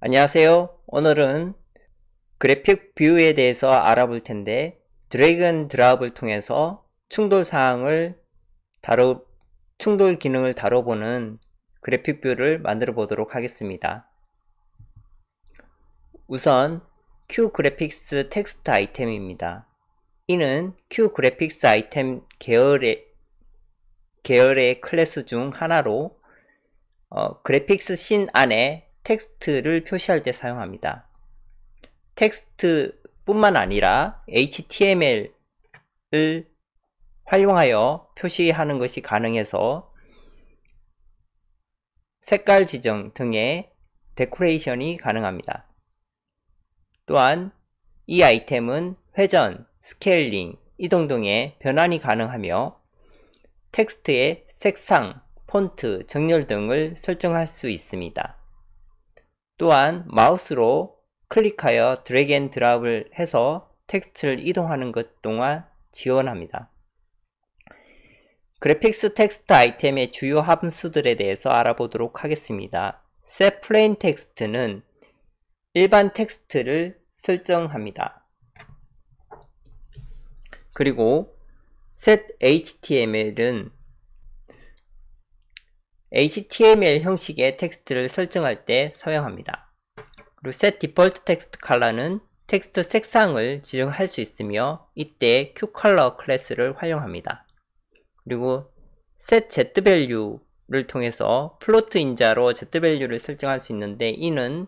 안녕하세요. 오늘은 그래픽 뷰에 대해서 알아볼 텐데 드래그 앤 드랍을 통해서 충돌 기능을 다뤄보는 그래픽 뷰를 만들어 보도록 하겠습니다. 우선 Q 그래픽스 텍스트 아이템입니다. 이는 Q 그래픽스 아이템 계열의 클래스 중 하나로 그래픽스 씬 안에 텍스트를 표시할 때 사용합니다. 텍스트 뿐만 아니라 HTML을 활용하여 표시하는 것이 가능해서 색깔 지정 등의 데코레이션이 가능합니다. 또한 이 아이템은 회전, 스케일링, 이동 등의 변환이 가능하며 텍스트의 색상, 폰트, 정렬 등을 설정할 수 있습니다. 또한 마우스로 클릭하여 드래그 앤 드랍을 해서 텍스트를 이동하는 것 동안 지원합니다. 그래픽스 텍스트 아이템의 주요 함수들에 대해서 알아보도록 하겠습니다. setPlainText는 일반 텍스트를 설정합니다. 그리고 setHTML은 HTML 형식의 텍스트를 설정할 때 사용합니다. 그리고 setDefaultTextColor는 텍스트 색상을 지정할 수 있으며 이때 QColor 클래스를 활용합니다. 그리고 setZvalue를 통해서 플로트 인자로 Zvalue를 설정할 수 있는데 이는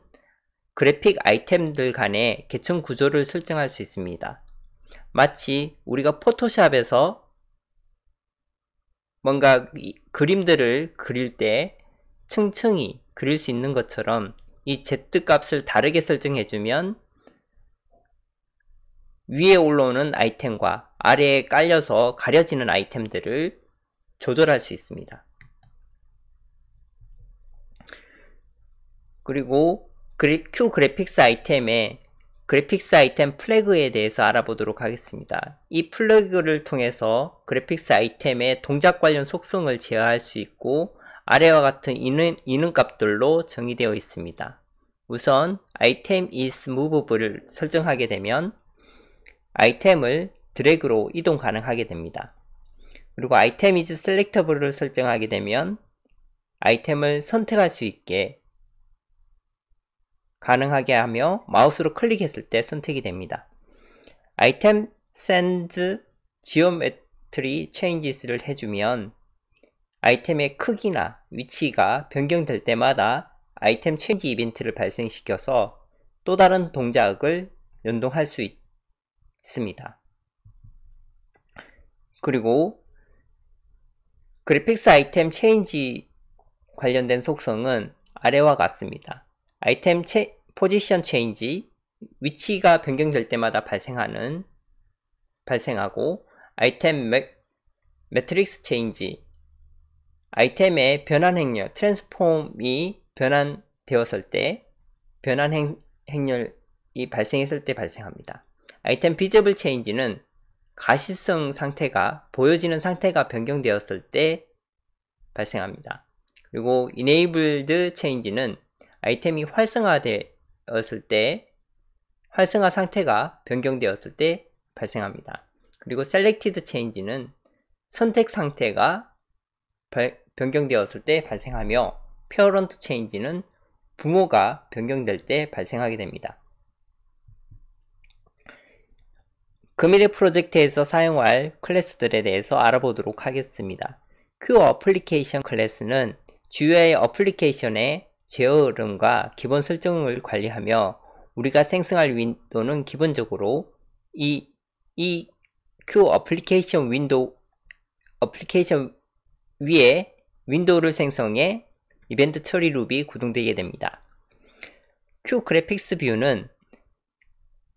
그래픽 아이템들 간의 계층 구조를 설정할 수 있습니다. 마치 우리가 포토샵에서 뭔가 그림들을 그릴 때 층층이 그릴 수 있는 것처럼 이 Z 값을 다르게 설정해주면 위에 올라오는 아이템과 아래에 깔려서 가려지는 아이템들을 조절할 수 있습니다. 그리고 Q 그래픽스 아이템의 그래픽스 아이템 플래그에 대해서 알아보도록 하겠습니다. 이 플래그를 통해서 그래픽스 아이템의 동작 관련 속성을 제어할 수 있고 아래와 같은 이능 값들로 정의되어 있습니다. 우선 item is moveable을 설정하게 되면 아이템을 드래그로 이동 가능하게 됩니다. 그리고 item is selectable을 설정하게 되면 아이템을 선택할 수 있게 가능하게 하며 마우스로 클릭했을 때 선택이 됩니다. item sends geometry changes를 해주면 아이템의 크기나 위치가 변경될 때마다 아이템 체인지 이벤트를 발생시켜서 또 다른 동작을 연동할 수 있습니다. 그리고 그래픽스 아이템 체인지 관련된 속성은 아래와 같습니다. 아이템 포지션 체인지, 위치가 변경될 때마다 발생하고 아이템 매트릭스 체인지, 아이템의 변환 행렬, 트랜스폼이 변환되었을 때 변환 행렬이 발생했을 때 발생합니다. 아이템 비저블 체인지는 가시성 상태가 보여지는 상태가 변경되었을 때 발생합니다. 그리고 enabled change는 아이템이 활성화되었을 때 활성화 상태가 변경되었을 때 발생합니다. 그리고 selected change는 선택 상태가 변경되었을 때 발생하며 parent change는 부모가 변경될 때 발생하게 됩니다. 금일의 프로젝트에서 사용할 클래스들에 대해서 알아보도록 하겠습니다. QApplication 클래스는 주요의 어플리케이션의 제어름과 기본 설정을 관리하며 우리가 생성할 윈도우는 기본적으로 이 QApplication 어플리케이션 위에 윈도우를 생성해 이벤트 처리 룹이 구동되게 됩니다. QGraphics 뷰는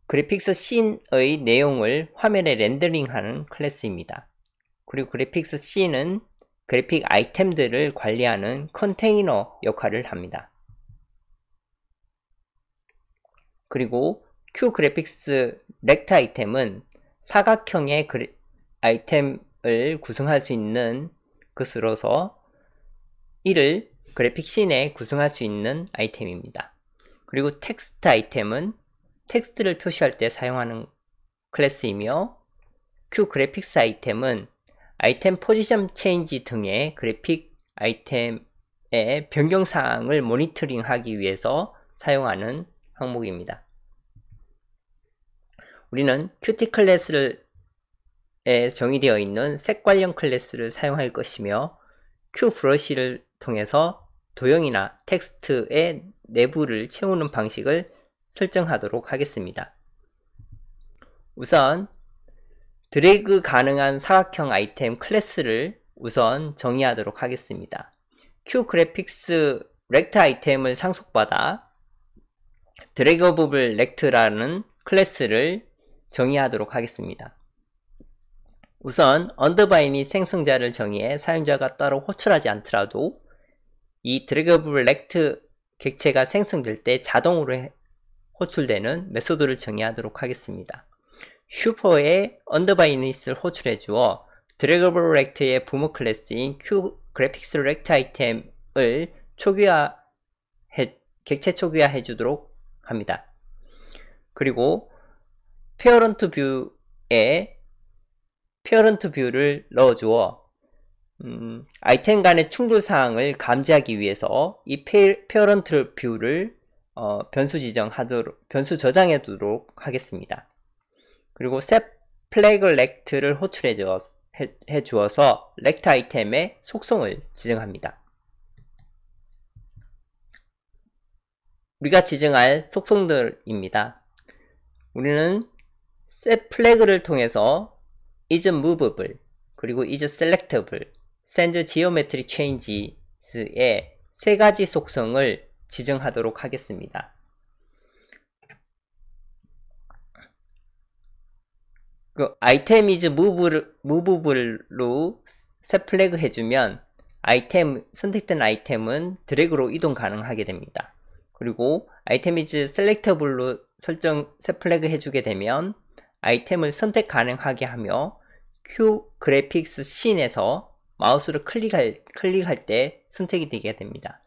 그래픽스 씬의 내용을 화면에 렌더링하는 클래스입니다. 그리고 그래픽스 씬은 그래픽 아이템들을 관리하는 컨테이너 역할을 합니다. 그리고 QGraphics Rect 아이템은 사각형의 아이템을 구성할 수 있는 것으로서 이를 그래픽 씬에 구성할 수 있는 아이템입니다. 그리고 텍스트 아이템은 텍스트를 표시할 때 사용하는 클래스이며, q 그래픽스 아이템은 아이템 포지션 체인지 등의 그래픽 아이템의 변경사항을 모니터링하기 위해서 사용하는 항목입니다. 우리는 qt 클래스에 정의되어 있는 색 관련 클래스를 사용할 것이며, q 브러쉬를 통해서 도형이나 텍스트의 내부를 채우는 방식을 설정하도록 하겠습니다. 우선 드래그 가능한 사각형 아이템 클래스를 우선 정의하도록 하겠습니다. q 그래픽스 렉트 아이템을 상속받아 드래그어블 렉트라는 클래스를 정의하도록 하겠습니다. 우선 언더바인이 생성자를 정의해 사용자가 따로 호출하지 않더라도 이 드래그어블 렉트 객체가 생성될 때 자동으로 호출되는 메소드를 정의하도록 하겠습니다. 슈퍼에 언더바이닛을 호출해 주어 드래그어블 렉트의 부모 클래스인 q 그래픽스 렉트 아이템을 객체 초기화해 주도록 합니다. 그리고 페어런트 뷰에 페어런트 뷰를 넣어 주어 아이템 간의 충돌 사항을 감지하기 위해서 이 페어런트 뷰를 변수 저장해 두도록 하겠습니다. 그리고 set flag lect를 호출해 주어서 렉트 아이템의 속성을 지정합니다. 우리가 지정할 속성들입니다. 우리는 set flag를 통해서 is movable, 그리고 is selectable, send geometry changes의 세 가지 속성을 지정하도록 하겠습니다. 아이템 is moveable로 set flag 해주면 선택된 아이템은 드래그로 이동 가능하게 됩니다. 그리고 아이템 is selectable로 set flag 해주게 되면 아이템을 선택 가능하게 하며 q 그래픽스 씬에서 마우스를 클릭할 때 선택이 되게 됩니다.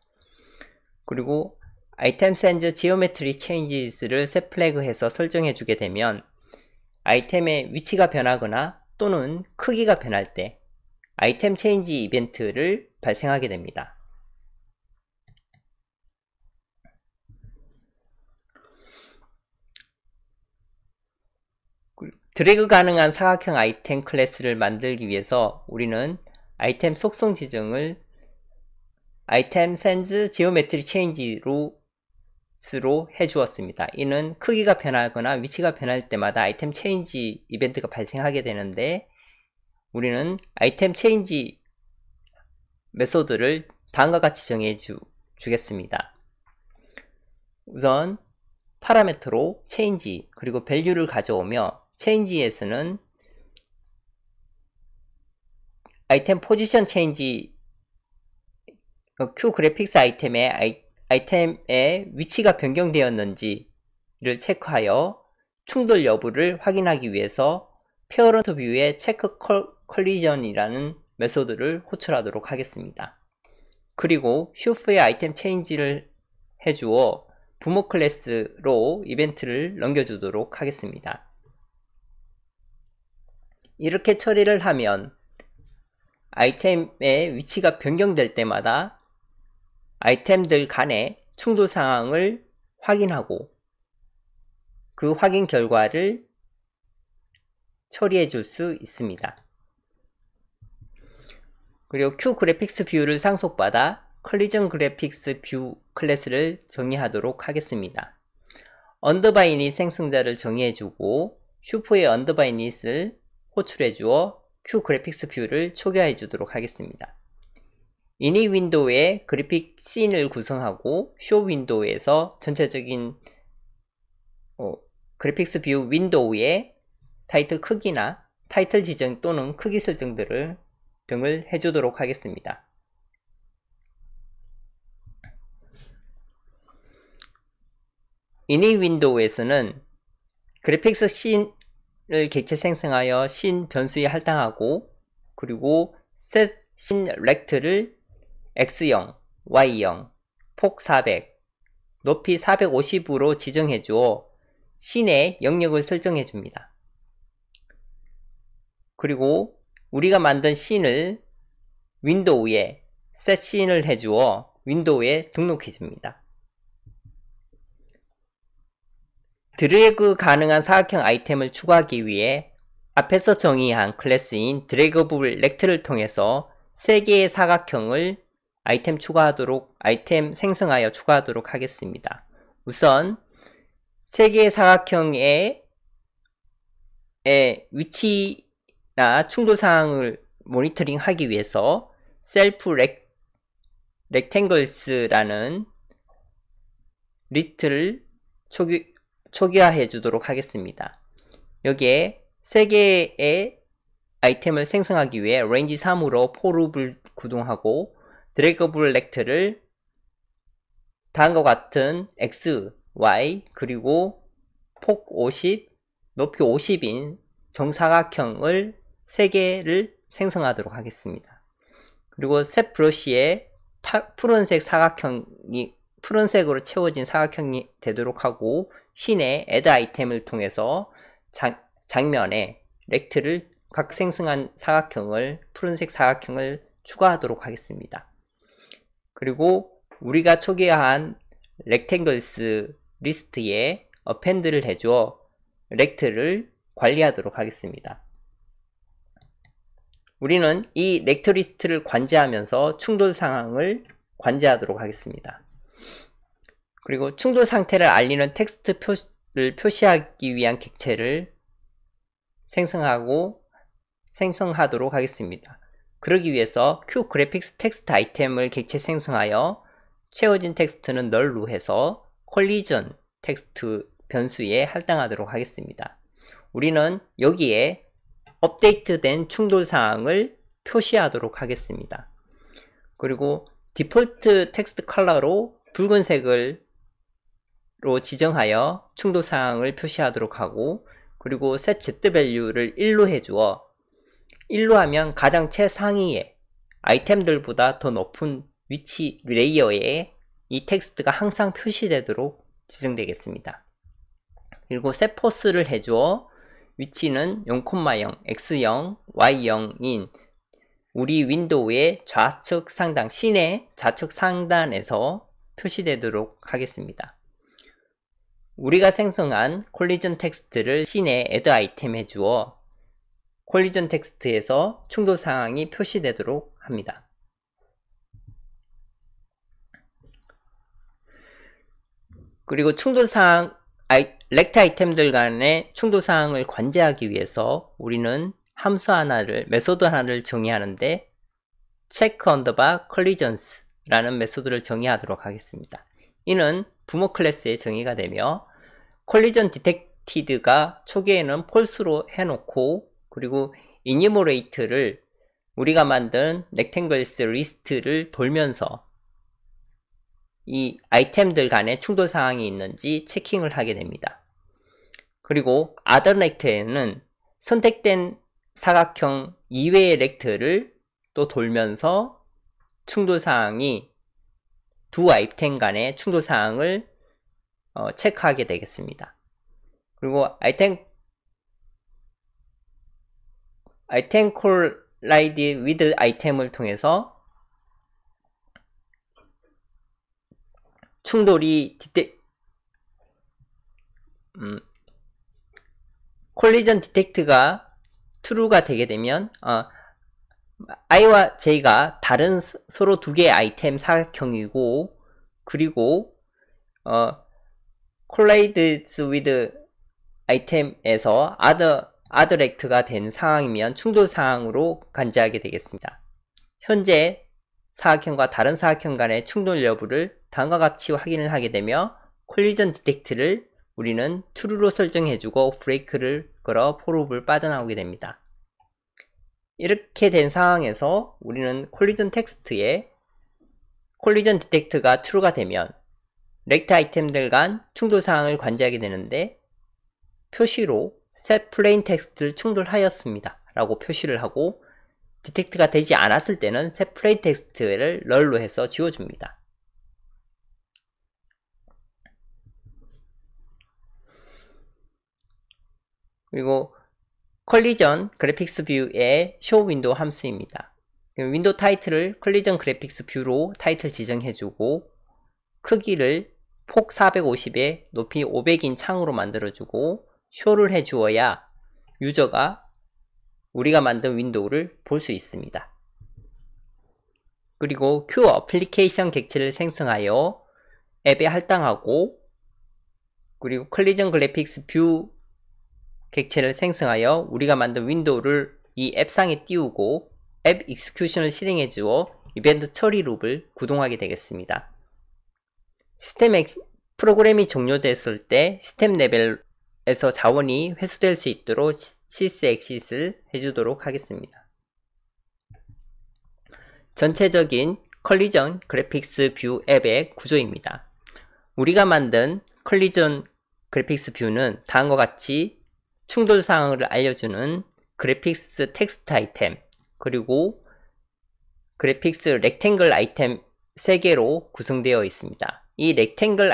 그리고 아이템 send geometry changes를 set flag 해서 설정해 주게 되면 아이템의 위치가 변하거나 또는 크기가 변할 때 아이템 체인지 이벤트를 발생하게 됩니다. 드래그 가능한 사각형 아이템 클래스를 만들기 위해서 우리는 아이템 속성 지정을 아이템 sends geometry change로 해주었습니다. 이는 크기가 변하거나 위치가 변할 때마다 아이템 체인지 이벤트가 발생하게 되는데, 우리는 아이템 체인지 메소드를 다음과 같이 정해 주겠습니다. 우선 파라미터로 체인지 그리고 밸류를 가져오며, 체인지에서는 아이템 포지션 체인지 q 그래픽스 아이템의 위치가 변경되었는지를 체크하여 충돌 여부를 확인하기 위해서 페어런트 뷰의 체크 컬리전이라는 메소드를 호출하도록 하겠습니다. 그리고 슈프의 아이템 체인지를 해주어 부모 클래스로 이벤트를 넘겨주도록 하겠습니다. 이렇게 처리를 하면 아이템의 위치가 변경될 때마다 아이템들 간의 충돌 상황을 확인하고 그 확인 결과를 처리해 줄 수 있습니다. 그리고 q 그래픽스 뷰를 상속받아 컬리전 그래픽스 뷰 클래스를 정의하도록 하겠습니다. 언더바이닛 생성자를 정의해주고 슈퍼의 언더바이닛을 호출해 주어 q 그래픽스 뷰를 초기화해 주도록 하겠습니다. 이니 윈도우에 그래픽 씬을 구성하고 쇼 윈도우에서 전체적인 그래픽스 뷰 윈도우에 타이틀 크기나 타이틀 지정 또는 크기 설정 등을 해주도록 하겠습니다. 이니 윈도우에서는 그래픽스 씬을 객체 생성하여 씬 변수에 할당하고, 그리고 set 씬 렉트를 x0, y0, 폭 400, 높이 450으로 지정해 주어 씬의 영역을 설정해 줍니다. 그리고 우리가 만든 씬을 윈도우에 셋 씬을 해주어 윈도우에 등록해 줍니다. 드래그 가능한 사각형 아이템을 추가하기 위해 앞에서 정의한 클래스인 드래그able 렉트를 통해서 3개의 사각형을 아이템 생성하여 추가하도록 하겠습니다. 우선 3개의 사각형의 위치나 충돌 사항을 모니터링 하기 위해서 셀프 렉탱글스라는 리스트를 초기화해 주도록 하겠습니다. 여기에 3개의 아이템을 생성하기 위해 range 3으로 for loop을 구동하고 드래그able 렉트를 다음과 같은 x, y 그리고 폭 50, 높이 50인 정사각형을 3개를 생성하도록 하겠습니다. 그리고 셋 브러쉬에 푸른색으로 채워진 사각형이 되도록 하고 씬의 add 아이템을 통해서 장면에 렉트를 각 생성한 푸른색 사각형을 추가하도록 하겠습니다. 그리고 우리가 초기화한 렉탱글스 리스트에 append를 해줘 렉트를 관리하도록 하겠습니다. 우리는 이 렉트 리스트를 관제하면서 충돌 상황을 관제하도록 하겠습니다. 그리고 충돌 상태를 알리는 텍스트를 표시하기 위한 객체를 생성하도록 하겠습니다. 그러기 위해서 QGraphics 텍스트 아이템을 객체 생성하여 채워진 텍스트는 널로 해서 콜리전 텍스트 변수에 할당하도록 하겠습니다. 우리는 여기에 업데이트된 충돌 사항을 표시하도록 하겠습니다. 그리고 디폴트 텍스트 컬러로 붉은색으로 지정하여 충돌 사항을 표시하도록 하고, 그리고 set zvalue를 1로 해주어 1로 하면 가장 최상위에 아이템들보다 더 높은 위치 레이어에 이 텍스트가 항상 표시되도록 지정되겠습니다. 그리고 set force를 해주어 위치는 0,0, x0, y0인 우리 윈도우의 좌측 상단, 씬의 좌측 상단에서 표시되도록 하겠습니다. 우리가 생성한 콜리전 텍스트를 씬에 add 아이템 해주어 콜리전 텍스트에서 충돌 상황이 표시되도록 합니다. 그리고 렉트 아이템들 간의 충돌 사항을 관제하기 위해서 우리는 메소드 하나를 정의하는데 check collisions 라는 메소드를 정의하도록 하겠습니다. 이는 부모 클래스에 정의가 되며 collision detected가 초기에는 false로 해놓고, 그리고 enumerate를 우리가 만든 rectangles 리스트를 돌면서 이 아이템들 간의 충돌 사항이 있는지 체킹을 하게 됩니다. 그리고 other lect에는 선택된 사각형 이외의 렉트를 또 돌면서 충돌 사항이 두 아이템 간의 충돌 사항을 체크하게 되겠습니다. 그리고 아이템 collide with 아이템을 통해서 충돌이 콜리전 디텍트가 true가 되게 되면 i와 j가 다른 서로 두 개의 아이템 사각형이고, 그리고 collides with 아이템에서 other act가 된 상황이면 충돌 상황으로 간주하게 되겠습니다. 현재 사각형과 다른 사각형 간의 충돌 여부를 다음과 같이 확인을 하게 되며 콜리전 디텍트를 우리는 true로 설정해주고 브레이크를 걸어 for loop을 빠져나오게 됩니다. 이렇게 된 상황에서 우리는 콜리전 텍스트에 콜리전 디텍트가 true가 되면 렉트 아이템들 간 충돌 사항을 관제하게 되는데, 표시로 set plain 텍스트를 충돌하였습니다 라고 표시를 하고, 디텍트가 되지 않았을 때는 set plain 텍스트를 널로 해서 지워줍니다. 그리고 컬리전 그래픽스 뷰의 쇼 윈도우 함수입니다. 윈도우 타이틀을 컬리전 그래픽스 뷰로 타이틀 지정해주고 크기를 폭 450에 높이 500인 창으로 만들어주고 쇼를 해주어야 유저가 우리가 만든 윈도우를 볼 수 있습니다. 그리고 큐 어플리케이션 객체를 생성하여 앱에 할당하고, 그리고 컬리전 그래픽스 뷰 객체를 생성하여 우리가 만든 윈도우를 이 앱상에 띄우고 앱 익스큐션을 실행해 주어 이벤트 처리 룹을 구동하게 되겠습니다. 프로그램이 종료됐을 때 시스템 레벨에서 자원이 회수될 수 있도록 시스 엑싯을 해주도록 하겠습니다. 전체적인 컬리전 그래픽스 뷰 앱의 구조입니다. 우리가 만든 컬리전 그래픽스 뷰는 다음과 같이 충돌 사항을 알려주는 그래픽스 텍스트 아이템, 그리고 그래픽스 렉탱글 아이템 3개로 구성되어 있습니다. 이 렉탱글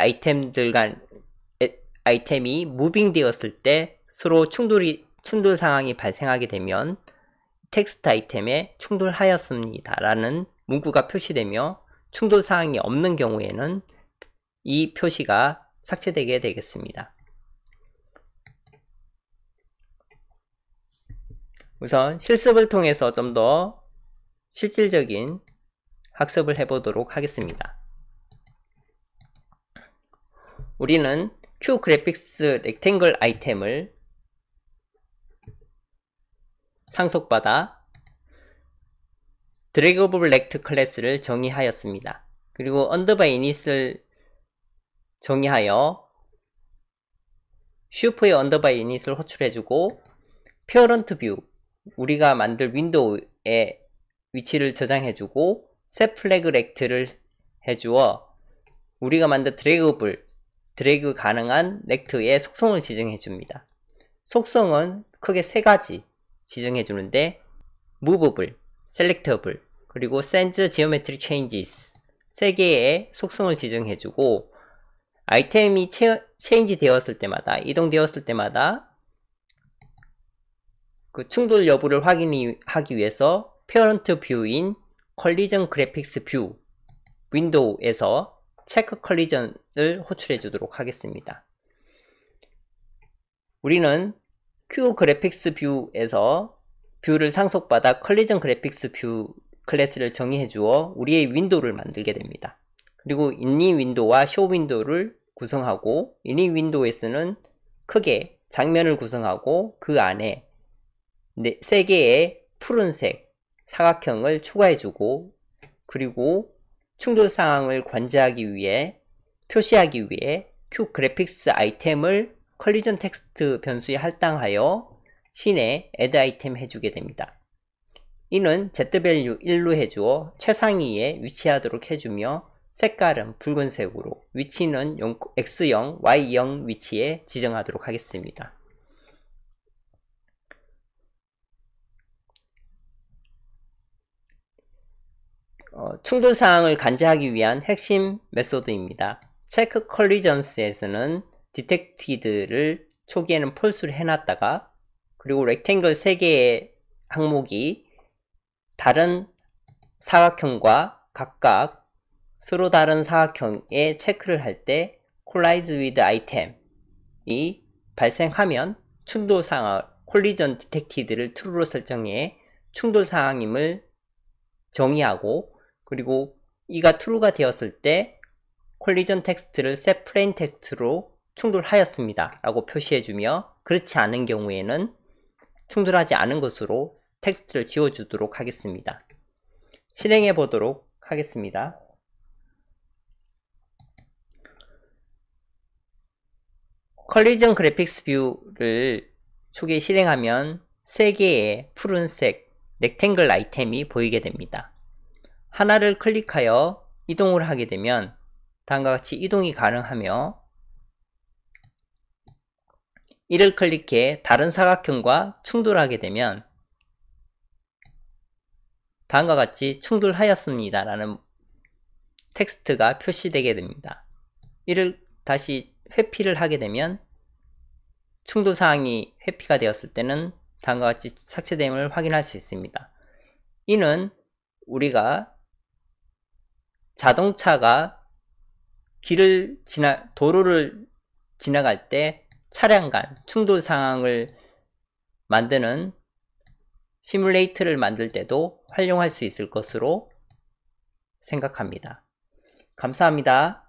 아이템이 무빙 되었을 때 서로 충돌 상황이 발생하게 되면 텍스트 아이템에 충돌하였습니다 라는 문구가 표시되며, 충돌 사항이 없는 경우에는 이 표시가 삭제되게 되겠습니다. 우선 실습을 통해서 좀 더 실질적인 학습을 해보도록 하겠습니다. 우리는 q 그래픽스 렉탱글 아이템을 상속받아 드래그able rect 클래스를 정의하였습니다. 그리고 underby init을 정의하여 슈프의 underby init을 호출해주고 parent view, 우리가 만들 윈도우의 위치를 저장해주고 set flag rect를 해주어 우리가 만든 드래그 가능한 렉트의 속성을 지정해줍니다. 속성은 크게 3가지 지정해주는데 movable, selectable, 그리고 sense geometric changes 3개의 속성을 지정해주고, 아이템이 체인지 되었을 때마다, 이동되었을 때마다 그 충돌 여부를 확인하기 위해서 parent view인 collision graphics view 윈도우에서 체크 컬리전을 호출해 주도록 하겠습니다. 우리는 q 그래픽스 뷰에서 뷰를 상속받아 컬리전 그래픽스 뷰 클래스를 정의해 주어 우리의 윈도우를 만들게 됩니다. 그리고 init 윈도우와 show 윈도우를 구성하고, init 윈도우에서는 크게 장면을 구성하고 그 안에 3개의 푸른색 사각형을 추가해 주고, 그리고 충돌 상황을 관제하기 위해, 표시하기 위해 q 그래픽스 아이템을 컬리전 텍스트 변수에 할당하여 신에 add 아이템 해주게 됩니다. 이는 z밸류 1로 해주어 최상위에 위치하도록 해주며 색깔은 붉은색으로, 위치는 x0, y0 위치에 지정하도록 하겠습니다. 충돌 사항을 관제하기 위한 핵심 메소드입니다. 체크 컬리전스에서는 detected를 초기에는 false를 해놨다가, 그리고 렉탱글 3개의 항목이 다른 사각형과 각각 서로 다른 사각형에 체크를 할 때 collides with item이 발생하면 충돌 상황, collision detected를 true로 설정해 충돌 상황임을 정의하고, 그리고 이가 true가 되었을 때 컬리전 텍스트를 set plain 텍스트로 충돌하였습니다 라고 표시해주며, 그렇지 않은 경우에는 충돌하지 않은 것으로 텍스트를 지워주도록 하겠습니다. 실행해 보도록 하겠습니다. 컬리전 그래픽스 뷰를 초기에 실행하면 3개의 푸른색 렉탱글 아이템이 보이게 됩니다. 하나를 클릭하여 이동을 하게 되면 다음과 같이 이동이 가능하며, 이를 클릭해 다른 사각형과 충돌하게 되면 다음과 같이 충돌하였습니다 라는 텍스트가 표시되게 됩니다. 이를 다시 회피를 하게 되면 충돌 사항이 회피가 되었을 때는 다음과 같이 삭제됨을 확인할 수 있습니다. 이는 우리가 자동차가 도로를 지나갈 때 차량 간 충돌 상황을 만드는 시뮬레이터를 만들 때도 활용할 수 있을 것으로 생각합니다. 감사합니다.